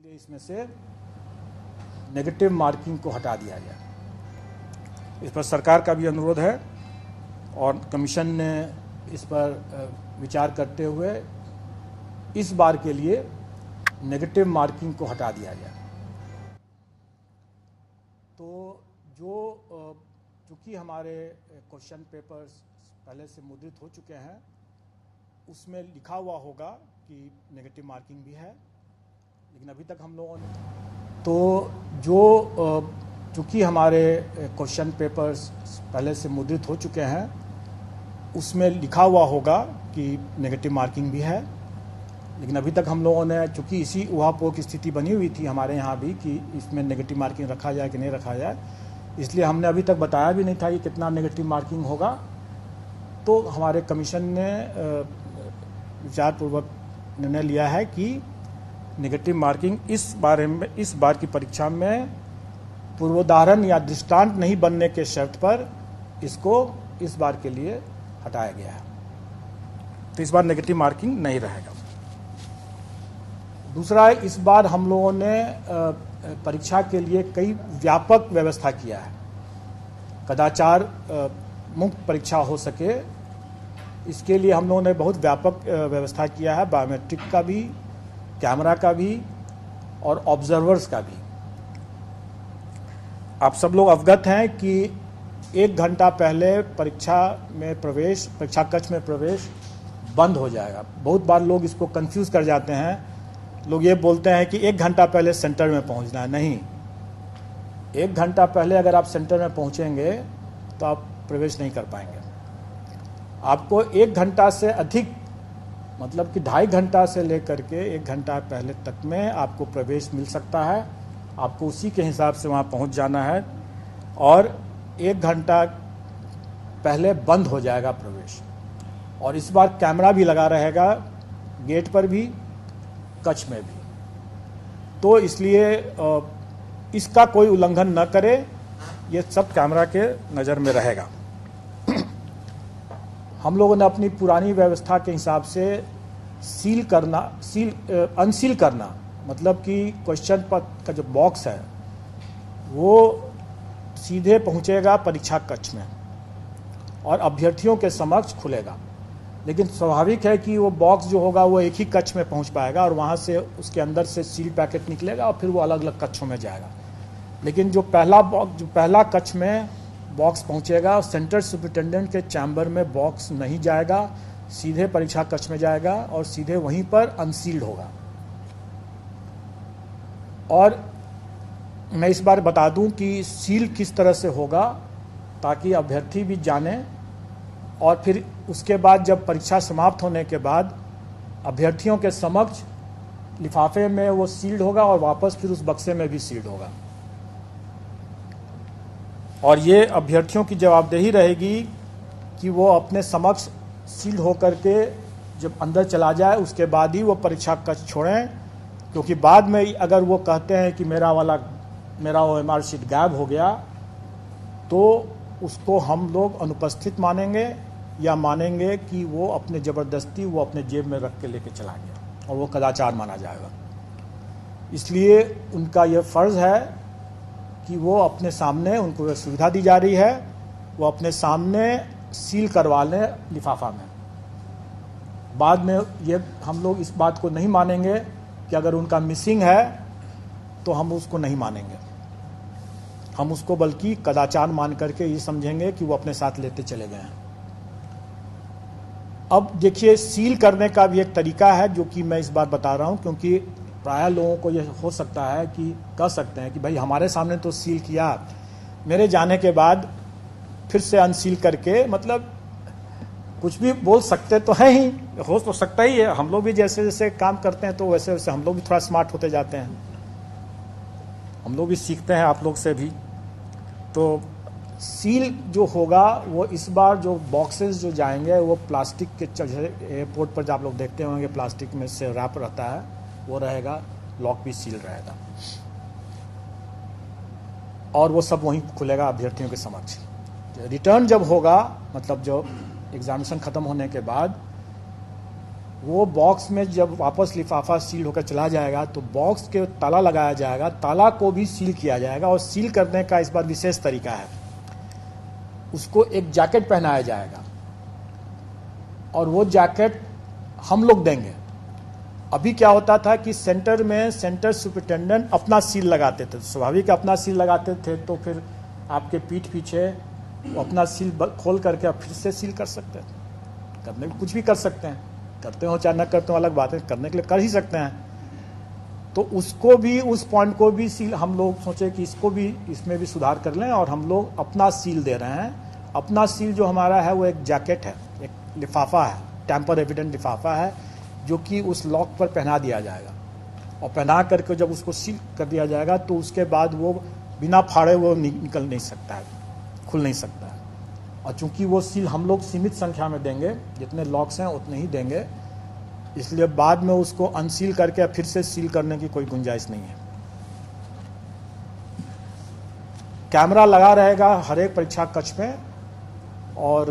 इसलिए इसमें से नेगेटिव मार्किंग को हटा दिया गया। इस पर सरकार का भी अनुरोध है और कमीशन ने इस पर विचार करते हुए इस बार के लिए नेगेटिव मार्किंग को हटा दिया गया। तो चूँकि हमारे क्वेश्चन पेपर्स पहले से मुद्रित हो चुके हैं, उसमें लिखा हुआ होगा कि नेगेटिव मार्किंग भी है, लेकिन अभी तक हम लोगों ने चूँकि हमारे क्वेश्चन पेपर्स पहले से मुद्रित हो चुके हैं, उसमें लिखा हुआ होगा कि नेगेटिव मार्किंग भी है, लेकिन अभी तक हम लोगों ने चूँकि इसी ऊहापोह की स्थिति बनी हुई थी हमारे यहाँ भी कि इसमें नेगेटिव मार्किंग रखा जाए कि नहीं रखा जाए, इसलिए हमने अभी तक बताया भी नहीं था कि कितना नेगेटिव मार्किंग होगा। तो हमारे कमीशन ने विचारपूर्वक निर्णय लिया है कि नेगेटिव मार्किंग इस बार की परीक्षा में पूर्वोदाहरण या दृष्टांत नहीं बनने के शर्त पर इसको इस बार के लिए हटाया गया है। तो इस बार नेगेटिव मार्किंग नहीं रहेगा। दूसरा, इस बार हम लोगों ने परीक्षा के लिए कई व्यापक व्यवस्था किया है। कदाचार मुक्त परीक्षा हो सके, इसके लिए हम लोगों ने बहुत व्यापक व्यवस्था किया है, बायोमेट्रिक का भी, कैमरा का भी और ऑब्जर्वर्स का भी। आप सब लोग अवगत हैं कि 1 घंटा पहले परीक्षा कक्ष में प्रवेश बंद हो जाएगा। बहुत बार लोग इसको कंफ्यूज कर जाते हैं। लोग ये बोलते हैं कि 1 घंटा पहले सेंटर में पहुंचना है। नहीं, 1 घंटा पहले अगर आप सेंटर में पहुंचेंगे तो आप प्रवेश नहीं कर पाएंगे। आपको 1 घंटा से अधिक, मतलब कि 2.5 घंटा से लेकर के 1 घंटा पहले तक में आपको प्रवेश मिल सकता है। आपको उसी के हिसाब से वहाँ पहुँच जाना है और 1 घंटा पहले बंद हो जाएगा प्रवेश। और इस बार कैमरा भी लगा रहेगा, गेट पर भी, कक्ष में भी। तो इसलिए इसका कोई उल्लंघन न करे, ये सब कैमरा के नज़र में रहेगा। हम लोगों ने अपनी पुरानी व्यवस्था के हिसाब से अनसील करना, मतलब कि क्वेश्चन पत्र का जो बॉक्स है वो सीधे पहुंचेगा परीक्षा कक्ष में और अभ्यर्थियों के समक्ष खुलेगा। लेकिन स्वाभाविक है कि वो बॉक्स जो होगा वो एक ही कक्ष में पहुंच पाएगा और वहाँ से उसके अंदर से सील पैकेट निकलेगा और फिर वो अलग अलग कक्षों में जाएगा। लेकिन जो पहला कक्ष में बॉक्स पहुंचेगा, सेंटर सुपरिटेंडेंट के चैम्बर में बॉक्स नहीं जाएगा, सीधे परीक्षा कक्ष में जाएगा और सीधे वहीं पर अनसील्ड होगा। और मैं इस बार बता दूं कि सील किस तरह से होगा ताकि अभ्यर्थी भी जाने, और फिर उसके बाद जब परीक्षा समाप्त होने के बाद अभ्यर्थियों के समक्ष लिफाफे में वो सील्ड होगा और वापस फिर उस बक्से में भी सील्ड होगा। और ये अभ्यर्थियों की जवाबदेही रहेगी कि वो अपने समक्ष सील्ड होकर के जब अंदर चला जाए उसके बाद ही वो परीक्षा कक्ष छोड़ें, क्योंकि बाद में अगर वो कहते हैं कि मेरा OMR शीट गायब हो गया तो उसको हम लोग अनुपस्थित मानेंगे या मानेंगे कि वो अपने ज़बरदस्ती वो अपने जेब में रख के लेके चला गया और वो कदाचार माना जाएगा। इसलिए उनका ये फ़र्ज़ है कि वो अपने सामने, उनको ये सुविधा दी जा रही है, वो अपने सामने सील करवा लें लिफाफा में। बाद में ये हम लोग इस बात को नहीं मानेंगे कि अगर उनका मिसिंग है तो हम उसको नहीं मानेंगे, हम उसको बल्कि कदाचार मान करके ये समझेंगे कि वो अपने साथ लेते चले गए हैं। अब देखिए, सील करने का भी एक तरीका है जो कि मैं इस बार बता रहा हूँ, क्योंकि प्रायः लोगों को ये हो सकता है कि कह सकते हैं कि भाई हमारे सामने तो सील किया, मेरे जाने के बाद फिर से अनसील करके, मतलब कुछ भी बोल सकते तो हैं ही, हो तो सकता ही है। हम लोग भी जैसे जैसे काम करते हैं तो वैसे वैसे हम लोग भी थोड़ा स्मार्ट होते जाते हैं, हम लोग भी सीखते हैं आप लोग से भी। तो सील जो होगा वो इस बार जो बॉक्सेस जो जाएंगे वो प्लास्टिक के, एयरपोर्ट पर जब आप लोग देखते होंगे प्लास्टिक में से रैप रहता है, वो रहेगा, लॉक भी सील रहेगा और वो सब वहीं खुलेगा अभ्यर्थियों के समक्ष। रिटर्न जब होगा, मतलब जो एग्जामिनेशन ख़त्म होने के बाद वो बॉक्स में जब वापस लिफाफा सील होकर चला जाएगा तो बॉक्स के ताला लगाया जाएगा, ताला को भी सील किया जाएगा। और सील करने का इस बार विशेष तरीका है, उसको एक जैकेट पहनाया जाएगा और वो जैकेट हम लोग देंगे। अभी क्या होता था कि सेंटर में सेंटर सुपरिटेंडेंट अपना सील लगाते थे, स्वाभाविक अपना सील लगाते थे, तो फिर आपके पीठ पीछे वो अपना सील खोल करके आप फिर से सील कर सकते हैं। करने में कुछ भी कर सकते हैं, करते हो चाहे न करते हो अलग बात है, करने के लिए कर ही सकते हैं। तो उसको भी, उस पॉइंट को भी सील हम लोग सोचे कि इसको भी, इसमें भी सुधार कर लें और हम लोग अपना सील दे रहे हैं। अपना सील जो हमारा है वो एक जैकेट है, एक लिफाफा है, टैम्पर एविडेंट लिफाफा है, जो कि उस लॉक पर पहना दिया जाएगा। और पहना करके जब उसको सील कर दिया जाएगा तो उसके बाद वो बिना फाड़े वो निकल नहीं सकता है, खुल नहीं सकता है। और चूंकि वो सील हम लोग सीमित संख्या में देंगे, जितने लॉक्स हैं उतने ही देंगे, इसलिए बाद में उसको अनसील करके फिर से सील करने की कोई गुंजाइश नहीं है। कैमरा लगा रहेगा हर एक परीक्षा कक्ष में और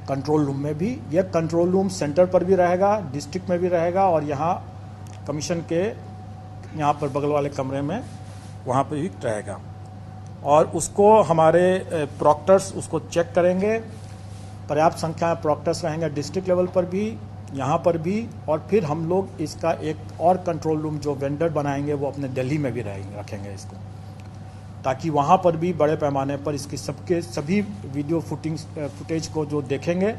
कंट्रोल रूम में भी। यह कंट्रोल रूम सेंटर पर भी रहेगा, डिस्ट्रिक्ट में भी रहेगा और यहाँ कमीशन के यहाँ पर बगल वाले कमरे में वहाँ पर भी रहेगा। और उसको हमारे प्रॉक्टर्स उसको चेक करेंगे, पर्याप्त संख्या में प्रॉक्टर्स रहेंगे डिस्ट्रिक्ट लेवल पर भी, यहाँ पर भी। और फिर हम लोग इसका एक और कंट्रोल रूम जो वेंडर बनाएंगे वो अपने दिल्ली में भी रखेंगे इसको, ताकि वहाँ पर भी बड़े पैमाने पर इसकी सभी वीडियो फुटेज को जो देखेंगे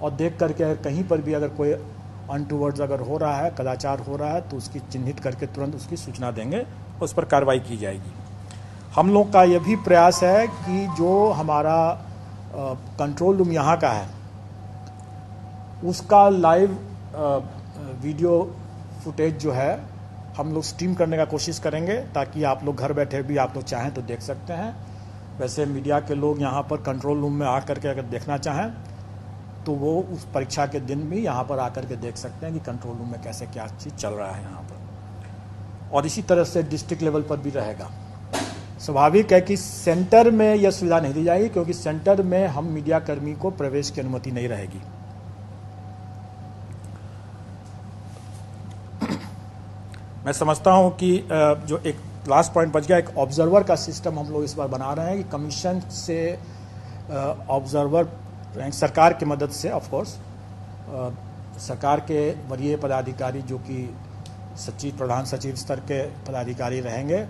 और देख करके कहीं पर भी अगर कोई अनटूवर्ड्स अगर हो रहा है, कदाचार हो रहा है, तो उसकी चिन्हित करके तुरंत उसकी सूचना देंगे, उस पर कार्रवाई की जाएगी। हम लोग का यह भी प्रयास है कि जो हमारा कंट्रोल रूम यहाँ का है उसका लाइव वीडियो फुटेज जो है हम लोग स्ट्रीम करने का कोशिश करेंगे, ताकि आप लोग घर बैठे भी आप लोग चाहें तो देख सकते हैं। वैसे मीडिया के लोग यहाँ पर कंट्रोल रूम में आकर के अगर देखना चाहें तो वो उस परीक्षा के दिन भी यहाँ पर आकर के देख सकते हैं कि कंट्रोल रूम में कैसे क्या चीज़ चल रहा है यहाँ पर। और इसी तरह से डिस्ट्रिक्ट लेवल पर भी रहेगा। स्वाभाविक है कि सेंटर में यह सुविधा नहीं दी जाएगी, क्योंकि सेंटर में हम मीडिया कर्मी को प्रवेश की अनुमति नहीं रहेगी। मैं समझता हूं कि जो एक लास्ट पॉइंट बच गया, एक ऑब्जर्वर का सिस्टम हम लोग इस बार बना रहे हैं कि कमीशन से ऑब्जर्वर सरकार की मदद से, ऑफ कोर्स सरकार के वरीय पदाधिकारी जो कि सचिव, प्रधान सचिव स्तर के पदाधिकारी रहेंगे,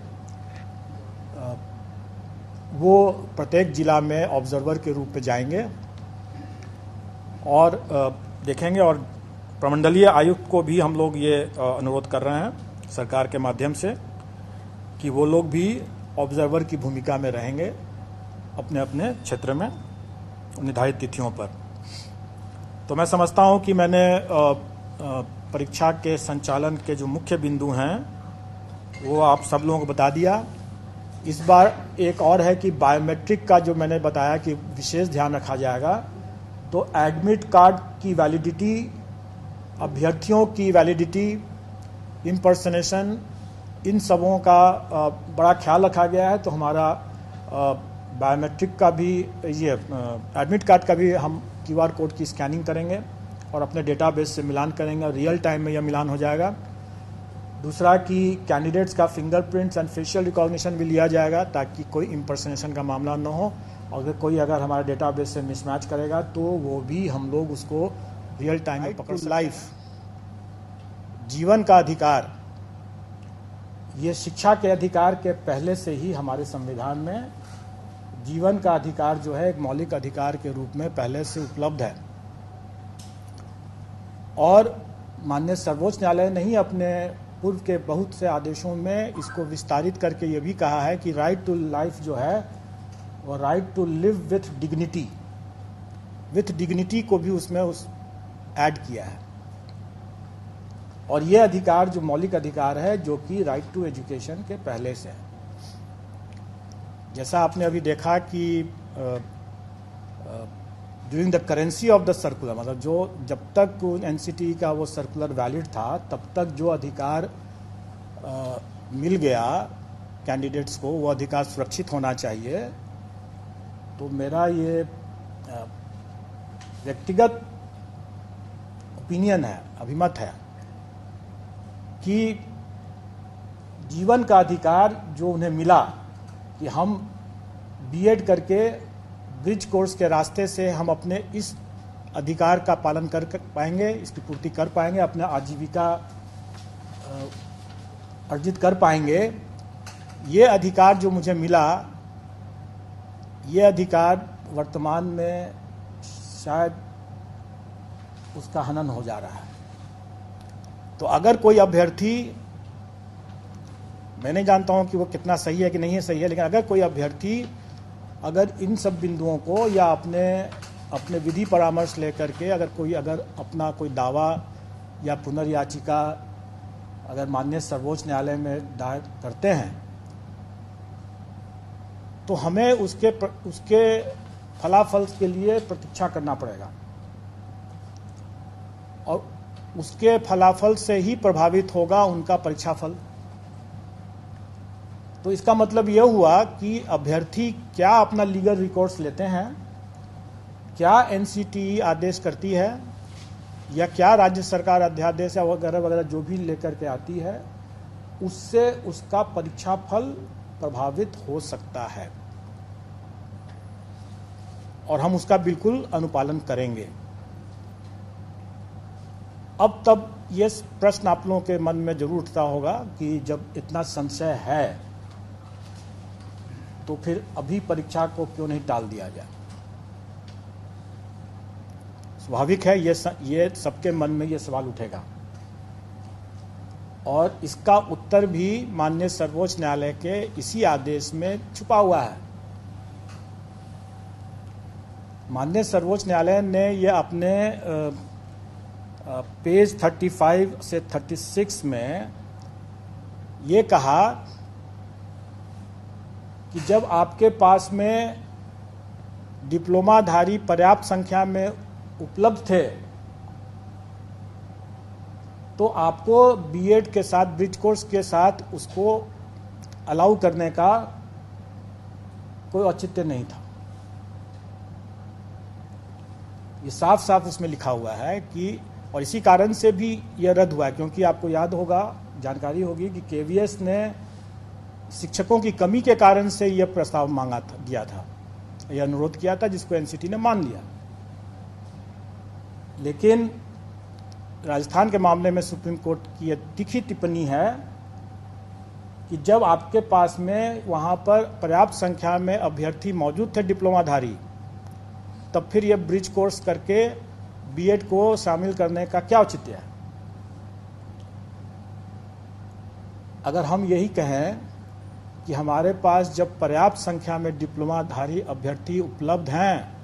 वो प्रत्येक जिला में ऑब्जर्वर के रूप में जाएंगे और देखेंगे। और प्रमंडलीय आयुक्त को भी हम लोग ये अनुरोध कर रहे हैं सरकार के माध्यम से कि वो लोग भी ऑब्जर्वर की भूमिका में रहेंगे अपने अपने क्षेत्र में निर्धारित तिथियों पर। तो मैं समझता हूं कि मैंने परीक्षा के संचालन के जो मुख्य बिंदु हैं वो आप सब लोगों को बता दिया। इस बार एक और है कि बायोमेट्रिक का जो मैंने बताया कि विशेष ध्यान रखा जाएगा। तो एडमिट कार्ड की वैलिडिटी, अभ्यर्थियों की वैलिडिटी, इम्पर्सनेशन, इन सबों का बड़ा ख्याल रखा गया है। तो हमारा बायोमेट्रिक का भी, ये एडमिट कार्ड का भी हम QR कोड की स्कैनिंग करेंगे और अपने डेटाबेस से मिलान करेंगे और रियल टाइम में यह मिलान हो जाएगा। दूसरा कि कैंडिडेट्स का फिंगरप्रिंट्स एंड फेशियल रिकॉग्निशन भी लिया जाएगा, ताकि कोई इम्पर्सनेशन का मामला न हो। अगर हमारे डेटाबेस से मिसमैच करेगा तो वो भी हम लोग उसको रियल टाइम में पकड़ सकते हैं। लाइफ, जीवन का अधिकार, ये शिक्षा के अधिकार के पहले से ही हमारे संविधान में जीवन का अधिकार जो है एक मौलिक अधिकार के रूप में पहले से उपलब्ध है। और माननीय सर्वोच्च न्यायालय ने ही अपने पूर्व के बहुत से आदेशों में इसको विस्तारित करके ये भी कहा है कि राइट टू लाइफ जो है वो right to live with dignity को भी उसमें ऐड किया है। और ये अधिकार जो मौलिक अधिकार है जो कि राइट टू एजुकेशन के पहले से है। जैसा आपने अभी देखा कि during the currency of the circular, मतलब जो जब तक एनसीटी का वो सर्कुलर वैलिड था तब तक जो अधिकार मिल गया कैंडिडेट्स को, वो अधिकार सुरक्षित होना चाहिए। तो मेरा ये व्यक्तिगत ओपिनियन है, अभिमत है कि जीवन का अधिकार जो उन्हें मिला कि हम बीएड करके ब्रिज कोर्स के रास्ते से हम अपने इस अधिकार का पालन कर पाएंगे, इसकी पूर्ति कर पाएंगे, अपना आजीविका अर्जित कर पाएंगे। ये अधिकार जो मुझे मिला, ये अधिकार वर्तमान में शायद उसका हनन हो जा रहा है। तो अगर कोई अभ्यर्थी, मैं नहीं जानता हूं कि वो कितना सही है कि नहीं है सही है, लेकिन अगर कोई अभ्यर्थी अगर इन सब बिंदुओं को या अपने विधि परामर्श लेकर के अगर अपना कोई दावा या पुनर्याचिका अगर माननीय सर्वोच्च न्यायालय में दायर करते हैं, तो हमें उसके फलाफल के लिए प्रतीक्षा करना पड़ेगा और उसके फलाफल से ही प्रभावित होगा उनका परीक्षाफल। तो इसका मतलब यह हुआ कि अभ्यर्थी क्या अपना लीगल रिकॉर्ड्स लेते हैं, क्या एनसीटीई आदेश करती है या क्या राज्य सरकार अध्यादेश या वगैरह वगैरह जो भी लेकर के आती है, उससे उसका परीक्षाफल प्रभावित हो सकता है और हम उसका बिल्कुल अनुपालन करेंगे। अब तब ये प्रश्न आप लोगों के मन में जरूर उठता होगा कि जब इतना संशय है तो फिर अभी परीक्षा को क्यों नहीं टाल दिया जाए। स्वाभाविक है, ये सबके मन में ये सवाल उठेगा और इसका उत्तर भी माननीय सर्वोच्च न्यायालय के इसी आदेश में छुपा हुआ है। माननीय सर्वोच्च न्यायालय ने ये अपने पेज 35 से 36 में ये कहा कि जब आपके पास में डिप्लोमाधारी पर्याप्त संख्या में उपलब्ध थे तो आपको बीएड के साथ, ब्रिज कोर्स के साथ उसको अलाउ करने का कोई औचित्य नहीं था। ये साफ साफ उसमें लिखा हुआ है कि, और इसी कारण से भी यह रद्द हुआ है क्योंकि आपको याद होगा, जानकारी होगी कि केवीएस ने शिक्षकों की कमी के कारण से यह प्रस्ताव दिया था, यह अनुरोध किया था, जिसको एनसीटी ने मान लिया। लेकिन राजस्थान के मामले में सुप्रीम कोर्ट की यह तीखी टिप्पणी है कि जब आपके पास में वहां पर पर्याप्त संख्या में अभ्यर्थी मौजूद थे डिप्लोमाधारी, तब फिर यह ब्रिज कोर्स करके बीएड को शामिल करने का क्या औचित्य है। अगर हम यही कहें कि हमारे पास जब पर्याप्त संख्या में डिप्लोमाधारी अभ्यर्थी उपलब्ध हैं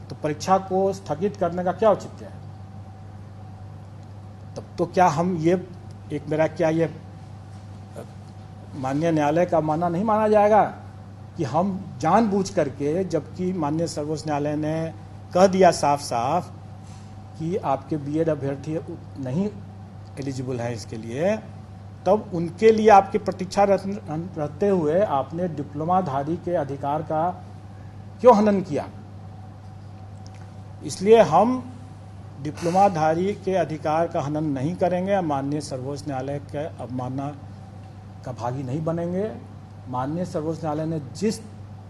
तो परीक्षा को स्थगित करने का क्या औचित्य है। तब तो क्या हम ये माननीय न्यायालय का मानना नहीं माना जाएगा कि हम जानबूझ करके, जबकि माननीय सर्वोच्च न्यायालय ने कह दिया साफ साफ कि आपके बीएड अभ्यर्थी नहीं एलिजिबल है इसके लिए, तब उनके लिए आपकी प्रतीक्षा रहते हुए आपने डिप्लोमाधारी के अधिकार का क्यों हनन किया। इसलिए हम डिप्लोमाधारी के अधिकार का हनन नहीं करेंगे, माननीय सर्वोच्च न्यायालय के अवमानना का भागी नहीं बनेंगे। माननीय सर्वोच्च न्यायालय ने जिस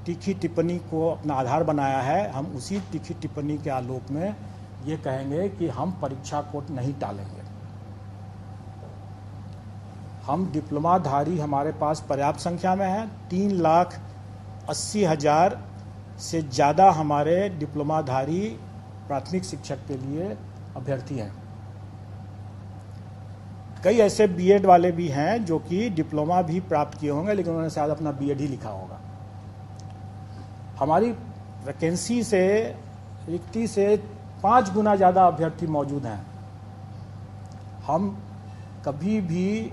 तीखी टिप्पणी को अपना आधार बनाया है, हम उसी तीखी टिप्पणी के आलोक में ये कहेंगे कि हम परीक्षा को नहीं टालेंगे। हम डिप्लोमाधारी हमारे पास पर्याप्त संख्या में है, 3,80,000 से ज़्यादा हमारे डिप्लोमाधारी प्राथमिक शिक्षक के लिए अभ्यर्थी हैं। कई ऐसे बीएड वाले भी हैं जो कि डिप्लोमा भी प्राप्त किए होंगे लेकिन उन्होंने शायद अपना बीएड ही लिखा होगा। हमारी वैकेंसी से, रिक्ति से 5 गुना ज़्यादा अभ्यर्थी मौजूद हैं। हम कभी भी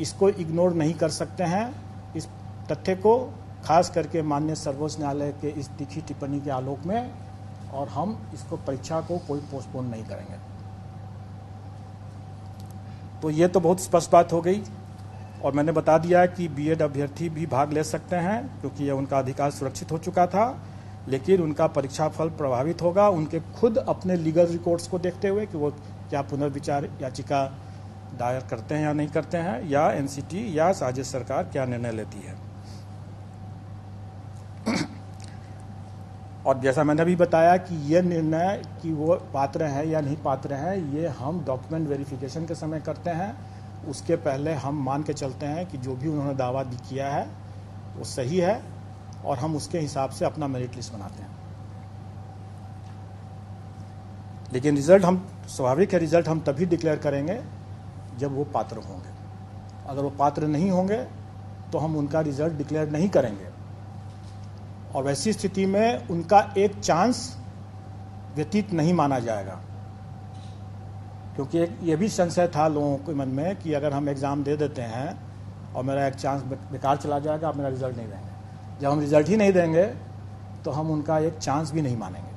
इसको इग्नोर नहीं कर सकते हैं, इस तथ्य को, खास करके माननीय सर्वोच्च न्यायालय के इस तीखी टिप्पणी के आलोक में, और हम इसको परीक्षा को कोई पोस्टपोन नहीं करेंगे। तो ये तो बहुत स्पष्ट बात हो गई और मैंने बता दिया कि बीएड अभ्यर्थी भी भाग ले सकते हैं क्योंकि ये उनका अधिकार सुरक्षित हो चुका था। लेकिन उनका परीक्षा फल प्रभावित होगा उनके खुद अपने लीगल रिकॉर्ड्स को देखते हुए कि वो क्या पुनर्विचार याचिका दायर करते हैं या नहीं करते हैं, या एनसीटी या राज्य सरकार क्या निर्णय लेती है। और जैसा मैंने अभी बताया कि ये निर्णय कि वो पात्र हैं या नहीं पात्र हैं, ये हम डॉक्यूमेंट वेरिफिकेशन के समय करते हैं। उसके पहले हम मान के चलते हैं कि जो भी उन्होंने दावा किया है वो सही है, और हम उसके हिसाब से अपना मेरिट लिस्ट बनाते हैं। लेकिन रिजल्ट हम, स्वाभाविक है, रिजल्ट हम तभी डिक्लेयर करेंगे जब वो पात्र होंगे। अगर वो पात्र नहीं होंगे तो हम उनका रिजल्ट डिक्लेयर नहीं करेंगे, और वैसी स्थिति में उनका एक चांस व्यतीत नहीं माना जाएगा। क्योंकि एक ये भी संशय था लोगों के मन में कि अगर हम एग्ज़ाम दे देते हैं और मेरा एक चांस बेकार चला जाएगा, आप मेरा रिजल्ट नहीं देंगे। जब हम रिजल्ट ही नहीं देंगे तो हम उनका एक चांस भी नहीं मानेंगे।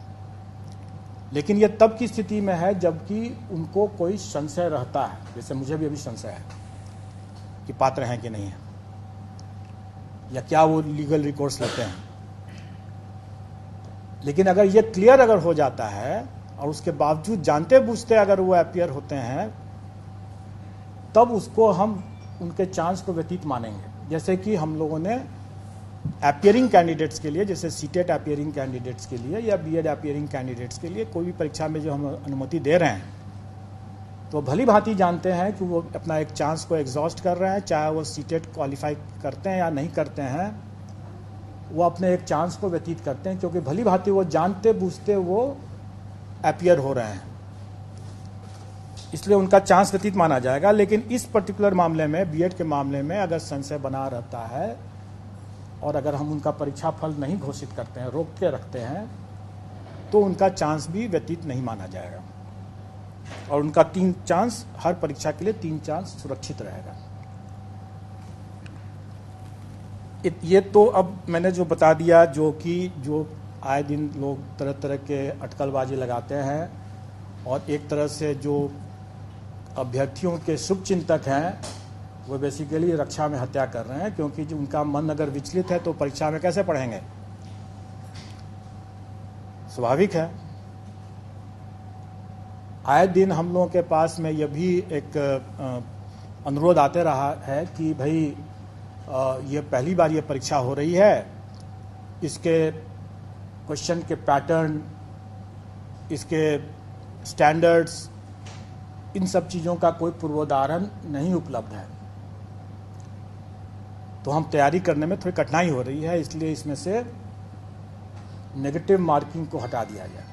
लेकिन ये तब की स्थिति में है जबकि उनको कोई संशय रहता है, जैसे मुझे भी अभी संशय है कि पात्र हैं कि नहीं है, या क्या वो लीगल रिकॉर्ड्स लेते हैं। लेकिन अगर ये क्लियर अगर हो जाता है और उसके बावजूद जानते बूझते अगर वो अपीयर होते हैं, तब उसको हम उनके चांस को व्यतीत मानेंगे। जैसे कि हम लोगों ने अपीयरिंग कैंडिडेट्स के लिए, जैसे सीटेट अपीयरिंग कैंडिडेट्स के लिए या बीएड अपीयरिंग कैंडिडेट्स के लिए कोई भी परीक्षा में जो हम अनुमति दे रहे हैं, तो भली भांति जानते हैं कि वो अपना एक चांस को एग्जॉस्ट कर रहे हैं, चाहे वो सीटेट क्वालिफाई करते हैं या नहीं करते हैं, वो अपने एक चांस को व्यतीत करते हैं, क्योंकि भली भांति वो जानते बूझते वो अपीयर हो रहे हैं, इसलिए उनका चांस व्यतीत माना जाएगा। लेकिन इस पर्टिकुलर मामले में, बीएड के मामले में, अगर संशय बना रहता है और अगर हम उनका परीक्षा फल नहीं घोषित करते हैं, रोक के रखते हैं, तो उनका चांस भी व्यतीत नहीं माना जाएगा, और उनका 3 चांस, हर परीक्षा के लिए 3 चांस सुरक्षित रहेगा। ये तो अब मैंने जो बता दिया, जो आए दिन लोग तरह तरह के अटकलबाजी लगाते हैं, और एक तरह से जो अभ्यर्थियों के शुभचिंतक हैं वो बेसिकली रक्षा में हत्या कर रहे हैं, क्योंकि जो उनका मन अगर विचलित है तो परीक्षा में कैसे पढ़ेंगे। स्वाभाविक है। आए दिन हम लोगों के पास में यह भी एक अनुरोध आते रहा है कि भाई ये पहली बार ये परीक्षा हो रही है, इसके क्वेश्चन के पैटर्न, इसके स्टैंडर्ड्स, इन सब चीज़ों का कोई पूर्वोदाहरण नहीं उपलब्ध है, तो हम तैयारी करने में थोड़ी कठिनाई हो रही है, इसलिए इसमें से नेगेटिव मार्किंग को हटा दिया जाए।